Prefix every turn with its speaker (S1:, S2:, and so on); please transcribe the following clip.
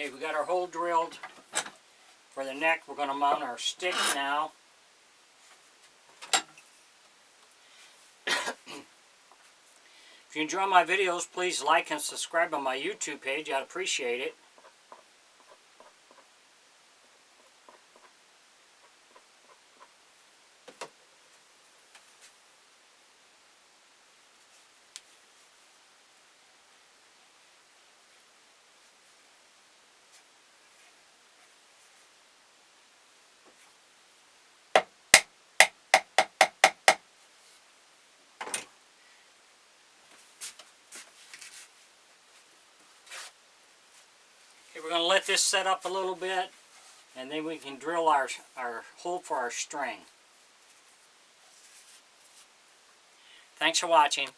S1: Okay, we got our hole drilled for the neck. We're going to mount our stick now. If you enjoy my videos, please like and subscribe on my YouTube page. I'd appreciate it. Okay, we're going to let this set up a little bit, and then we can drill our hole for our string. Thanks for watching.